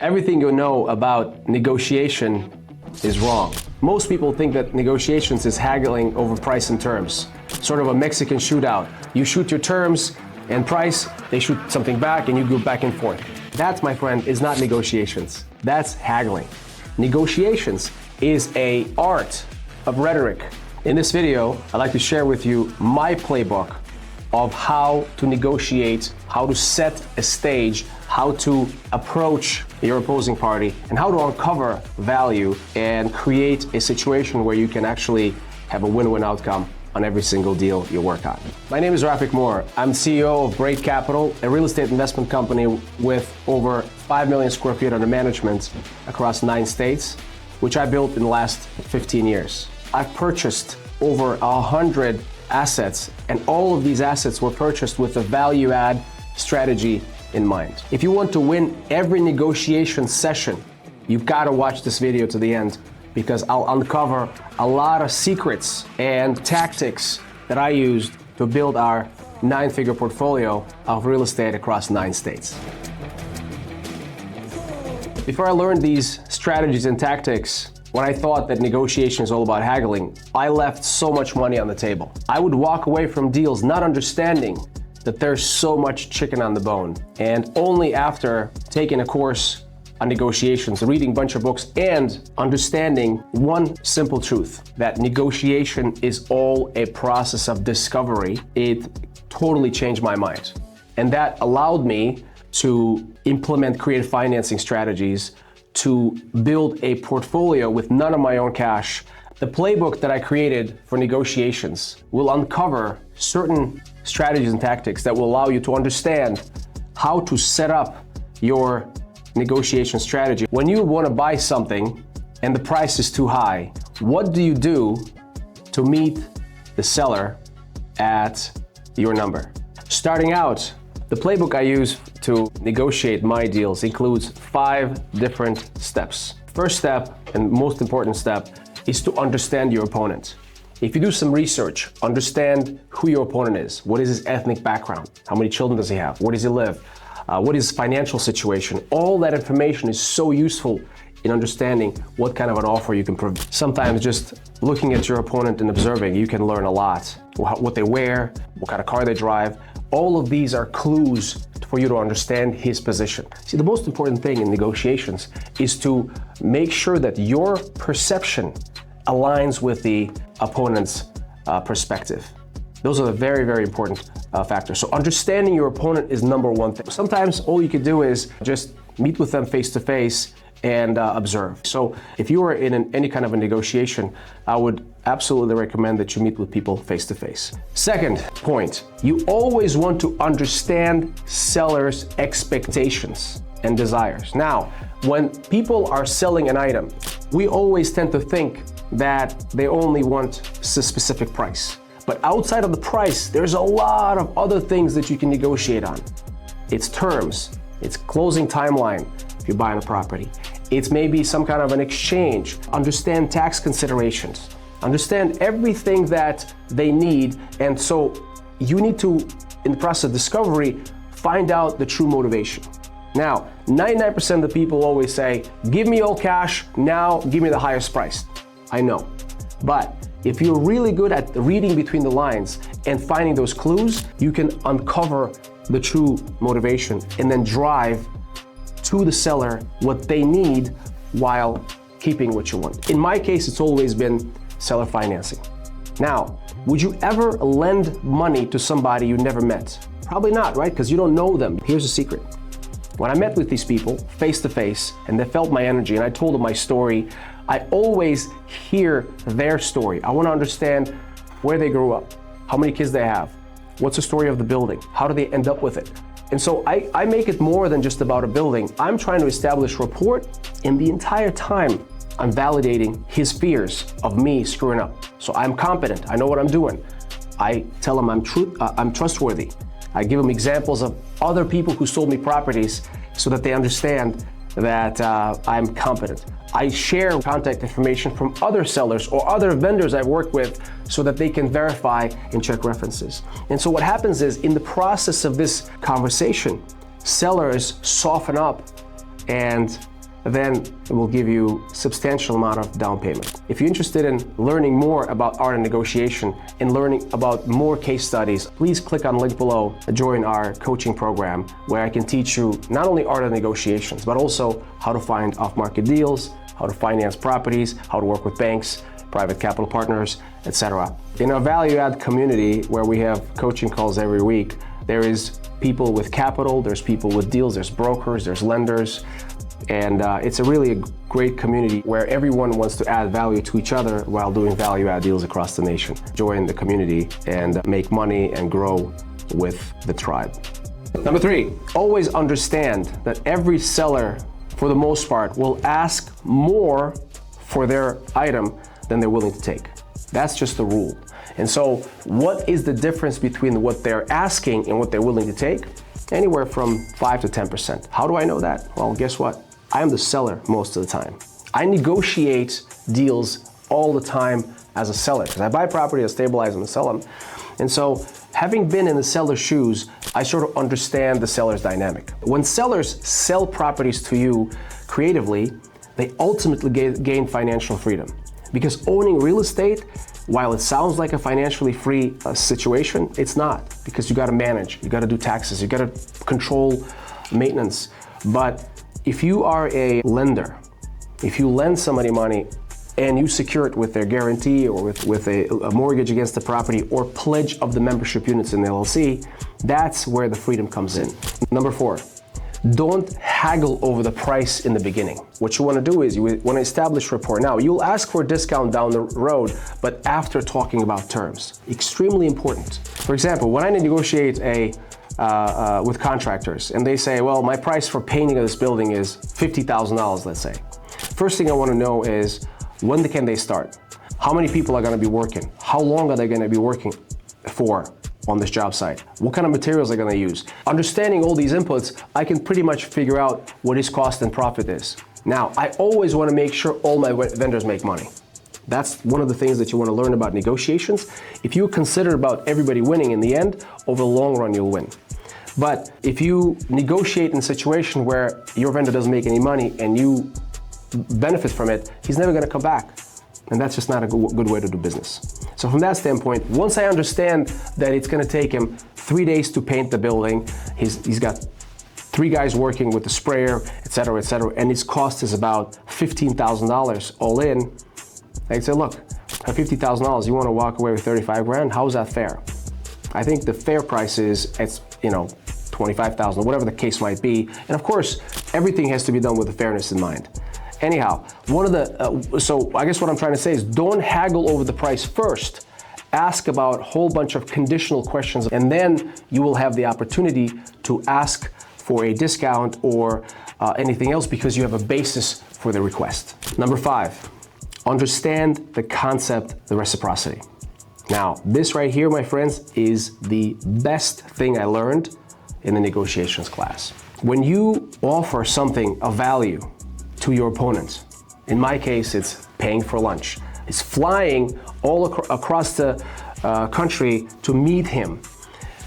Everything you know about negotiation is wrong. Most people think that negotiations is haggling over price and terms, sort of a Mexican shootout. You shoot your terms and price, they shoot something back and you go back and forth. That, my friend, is not negotiations. That's haggling. Negotiations is an art of rhetoric. In this video, I'd like to share with you my playbook of how to negotiate, how to set a stage, how to approach your opposing party, and how to uncover value and create a situation where you can actually have a win-win outcome on every single deal you work on. My name is Rafik Moore. I'm CEO of Brait Capital, a real estate investment company with over 5 million square feet under management across 9 states, which I built in the last 15 years. I've purchased over 100 assets, and all of these assets were purchased with a value add strategy in mind. If you want to win every negotiation session, you've got to watch this video to the end, because I'll uncover a lot of secrets and tactics that I used to build our 9-figure portfolio of real estate across 9 states. Before I learned these strategies and tactics, when I thought that negotiation is all about haggling, I left so much money on the table. I would walk away from deals not understanding that there's so much chicken on the bone. And only after taking a course on negotiations, reading a bunch of books, and understanding one simple truth, that negotiation is all a process of discovery, it totally changed my mind. And that allowed me to implement creative financing strategies, to build a portfolio with none of my own cash. The playbook that I created for negotiations will uncover certain strategies and tactics that will allow you to understand how to set up your negotiation strategy. When you want to buy something and the price is too high, what do you do to meet the seller at your number? Starting out, the playbook I use to negotiate my deals includes 5 different steps. First step, and most important step, is to understand your opponent. If you do some research, understand who your opponent is. What is his ethnic background? How many children does he have? Where does he live? What is his financial situation? All that information is so useful in understanding what kind of an offer you can provide. Sometimes just looking at your opponent and observing, you can learn a lot. What they wear, what kind of car they drive. All of these are clues for you to understand his position. See, the most important thing in negotiations is to make sure that your perception aligns with the opponent's perspective. Those are the very, very important factors. So understanding your opponent is number one thing. Sometimes all you could do is just meet with them face to face and observe. So if you are in any kind of a negotiation, I would absolutely recommend that you meet with people face to face. Second point, you always want to understand sellers' expectations and desires. Now, when people are selling an item, we always tend to think that they only want a specific price. But outside of the price, there's a lot of other things that you can negotiate on. It's terms, it's closing timeline if you're buying a property. It's maybe some kind of an exchange. Understand tax considerations. Understand everything that they need. And so you need to, in the process of discovery, find out the true motivation. Now, 99% of the people always say, give me all cash, now give me the highest price. I know, but if you're really good at reading between the lines and finding those clues, you can uncover the true motivation and then drive to the seller what they need while keeping what you want. In my case, it's always been seller financing. Now, would you ever lend money to somebody you never met? Probably not, right? Because you don't know them. Here's the secret. When I met with these people face to face and they felt my energy and I told them my story, I always hear their story. I want to understand where they grew up, how many kids they have, what's the story of the building, how do they end up with it. And so I make it more than just about a building. I'm trying to establish rapport, and the entire time I'm validating his fears of me screwing up. So I'm competent, I know what I'm doing. I tell him I'm trustworthy. I give him examples of other people who sold me properties so that they understand that I'm competent. I share contact information from other sellers or other vendors I've worked with so that they can verify and check references. And so what happens is, in the process of this conversation, sellers soften up and then it will give you substantial amount of down payment. If you're interested in learning more about art of negotiation and learning about more case studies, please click on the link below, join our coaching program where I can teach you not only art of negotiations, but also how to find off-market deals, how to finance properties, how to work with banks, private capital partners, etc. In our value-add community where we have coaching calls every week, there is people with capital, there's people with deals, there's brokers, there's lenders, and it's really a great community where everyone wants to add value to each other while doing value-add deals across the nation. Join the community and make money and grow with the tribe. Number 3, always understand that every seller, for the most part, will ask more for their item than they're willing to take. That's just the rule. And so what is the difference between what they're asking and what they're willing to take? Anywhere from 5 to 10%. How do I know that? Well, guess what? I am the seller most of the time. I negotiate deals all the time as a seller because I buy property, I stabilize them and sell them. And so having been in the seller's shoes, I sort of understand the seller's dynamic. When sellers sell properties to you creatively, they ultimately gain financial freedom. Because owning real estate, while it sounds like a financially free situation, it's not, because you got to manage, you got to do taxes, you got to control maintenance. But if you are a lender, if you lend somebody money and you secure it with their guarantee or with a mortgage against the property or pledge of the membership units in the LLC, that's where the freedom comes in. Number 4, don't haggle over the price in the beginning. What you want to do is you want to establish rapport. Now, you'll ask for a discount down the road, but after talking about terms. Extremely important. For example, when I negotiate with contractors and they say, well, my price for painting of this building is $50,000, let's say. First thing I want to know is, when can they start? How many people are going to be working? How long are they going to be working for on this job site? What kind of materials are they going to use? Understanding all these inputs, I can pretty much figure out what his cost and profit is. Now, I always want to make sure all my vendors make money. That's one of the things that you want to learn about negotiations. If you consider about everybody winning in the end, over the long run, you'll win. But if you negotiate in a situation where your vendor doesn't make any money and you benefit from it, he's never going to come back. And that's just not a good way to do business. So from that standpoint, once I understand that it's going to take him 3 days to paint the building, he's got 3 guys working with the sprayer, et cetera, and his cost is about $15,000 all in, I say, look, at $50,000, you want to walk away with 35 grand? How is that fair? I think the fair price is, it's, 25,000, whatever the case might be. And of course, everything has to be done with the fairness in mind. Anyhow, so I guess what I'm trying to say is don't haggle over the price first. Ask about a whole bunch of conditional questions, and then you will have the opportunity to ask for a discount or anything else because you have a basis for the request. Number 5, understand the concept, the reciprocity. Now, this right here, my friends, is the best thing I learned in the negotiations class. When you offer something of value to your opponent, in my case, it's paying for lunch. It's flying all across the country to meet him.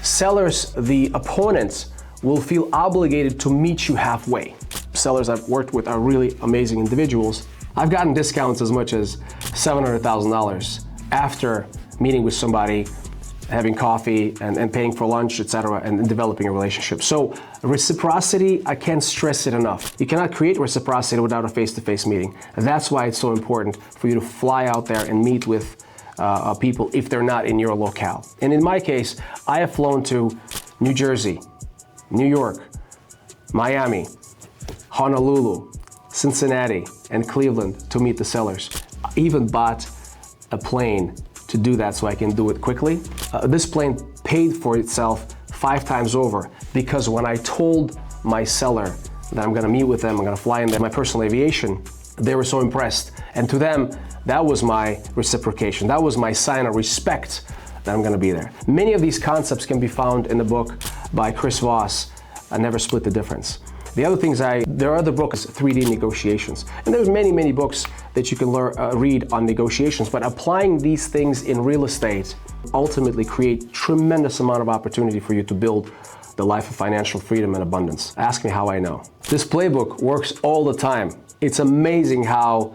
Sellers, the opponents, will feel obligated to meet you halfway. Sellers I've worked with are really amazing individuals. I've gotten discounts as much as $700,000 after meeting with somebody, having coffee and paying for lunch, etc., and developing a relationship. So reciprocity, I can't stress it enough. You cannot create reciprocity without a face-to-face meeting. And that's why it's so important for you to fly out there and meet with people if they're not in your locale. And in my case, I have flown to New Jersey, New York, Miami, Honolulu, Cincinnati, and Cleveland to meet the sellers. I even bought a plane to do that so I can do it quickly. This plane paid for itself 5 times over because when I told my seller that I'm gonna meet with them, I'm gonna fly in my personal aviation, they were so impressed. And to them, that was my reciprocation. That was my sign of respect that I'm gonna be there. Many of these concepts can be found in the book by Chris Voss, I Never Split the Difference. The other things there are other books, 3D negotiations. And there's many, many books that you can read on negotiations, but applying these things in real estate ultimately create tremendous amount of opportunity for you to build the life of financial freedom and abundance. Ask me how I know. This playbook works all the time. It's amazing how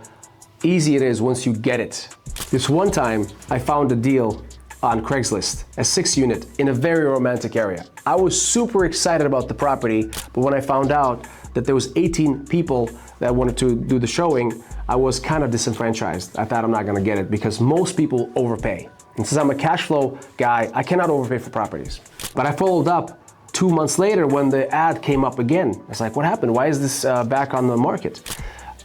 easy it is once you get it. This one time, I found a deal on Craigslist, a 6-unit in a very romantic area. I was super excited about the property, but when I found out that there was 18 people that wanted to do the showing, I was kind of disenfranchised. I thought I'm not gonna get it because most people overpay. And since I'm a cash flow guy, I cannot overpay for properties. But I followed up 2 months later when the ad came up again. I was like, what happened? Why is this back on the market?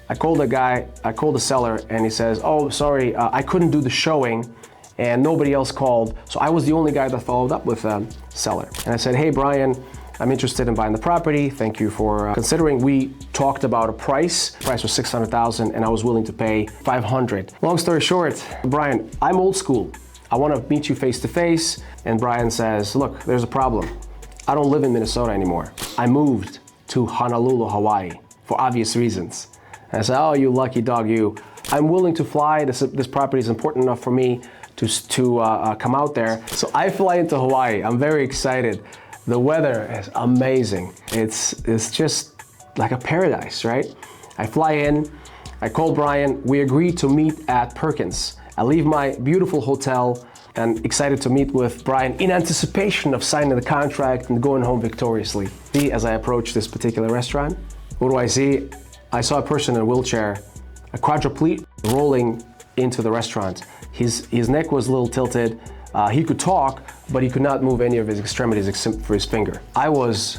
I called the seller, and he says, oh, sorry, I couldn't do the showing and nobody else called. So I was the only guy that followed up with the seller. And I said, hey, Brian, I'm interested in buying the property. Thank you for considering. We talked about a price. The price was $600,000 and I was willing to pay $500,000. Long story short, Brian, I'm old school. I want to meet you face to face. And Brian says, look, there's a problem. I don't live in Minnesota anymore. I moved to Honolulu, Hawaii for obvious reasons. And I said, oh, you lucky dog, you. I'm willing to fly. This property is important enough for me to come out there. So I fly into Hawaii. I'm very excited. The weather is amazing. It's just like a paradise, right? I fly in, I call Brian, we agreed to meet at Perkins. I leave my beautiful hotel and excited to meet with Brian in anticipation of signing the contract and going home victoriously. As I approach this particular restaurant, what do I see? I saw a person in a wheelchair, a quadriplegic, rolling into the restaurant. His neck was a little tilted. He could talk, but he could not move any of his extremities except for his finger. I was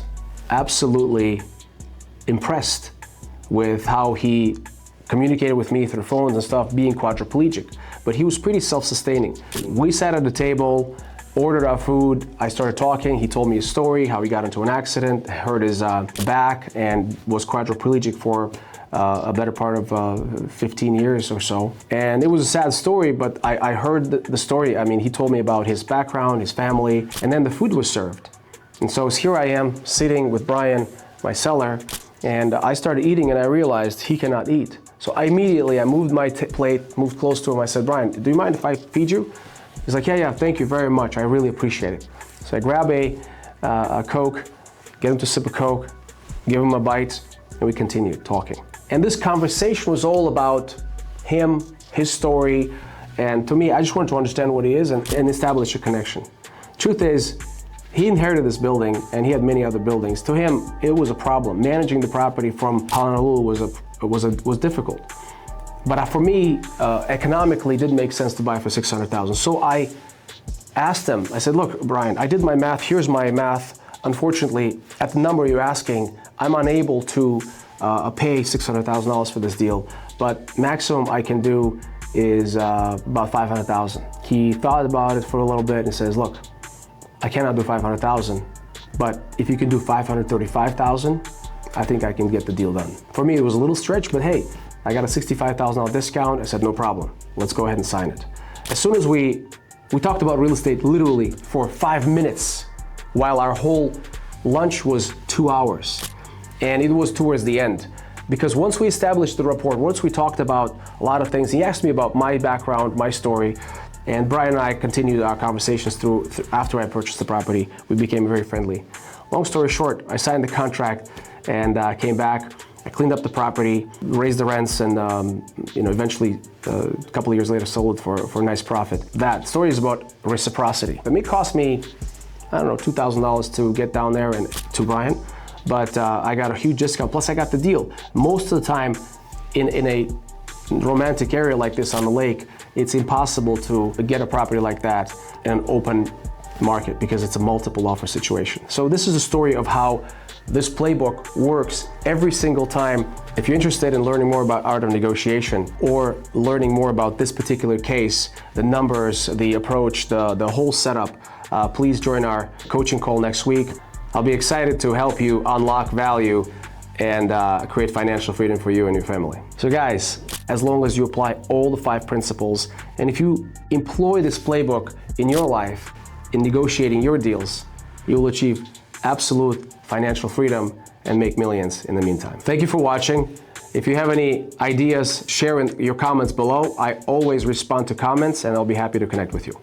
absolutely impressed with how he communicated with me through phones and stuff, being quadriplegic, but he was pretty self-sustaining. We sat at the table, ordered our food. I started talking. He told me his story, how he got into an accident, hurt his back, and was quadriplegic for a better part of 15 years or so. And it was a sad story, but I heard the story. I mean, he told me about his background, his family, and then the food was served. And so here I am sitting with Brian, my seller, and I started eating and I realized he cannot eat. So I moved my plate, moved close to him. I said, Brian, do you mind if I feed you? He's like, yeah, thank you very much. I really appreciate it. So I grab a Coke, get him to sip a Coke, give him a bite, and we continued talking. And this conversation was all about him, his story, and to me, I just wanted to understand what he is and establish a connection. Truth is, he inherited this building and he had many other buildings. To him, it was a problem. Managing the property from Honolulu was difficult. But for me, economically, it didn't make sense to buy for $600,000. So I asked him, I said, look, Brian, I did my math, here's my math. Unfortunately, at the number you're asking, I'm unable to pay $600,000 for this deal, but maximum I can do is about $500,000. He thought about it for a little bit and says, look, I cannot do $500,000, but if you can do $535,000, I think I can get the deal done. For me, it was a little stretch, but hey, I got a $65,000 discount. I said, no problem, let's go ahead and sign it. As soon as we talked about real estate literally for 5 minutes, while our whole lunch was 2 hours. And it was towards the end. Because once we established the rapport, once we talked about a lot of things, he asked me about my background, my story, and Brian and I continued our conversations through after I purchased the property. We became very friendly. Long story short, I signed the contract and came back. I cleaned up the property, raised the rents, and eventually, a couple of years later, sold it for a nice profit. That story is about reciprocity. It may cost me, I don't know, $2,000 to get down there and to Brian, but I got a huge discount. Plus, I got the deal. Most of the time, in a romantic area like this on the lake, it's impossible to get a property like that in an open market because it's a multiple offer situation. So this is a story of how this playbook works every single time. If you're interested in learning more about art of negotiation or learning more about this particular case, the numbers, the approach, the whole setup, please join our coaching call next week. I'll be excited to help you unlock value and create financial freedom for you and your family. So guys, as long as you apply all the 5 principles, and if you employ this playbook in your life, in negotiating your deals, you'll achieve absolute financial freedom and make millions in the meantime. Thank you for watching. If you have any ideas, share in your comments below. I always respond to comments and I'll be happy to connect with you.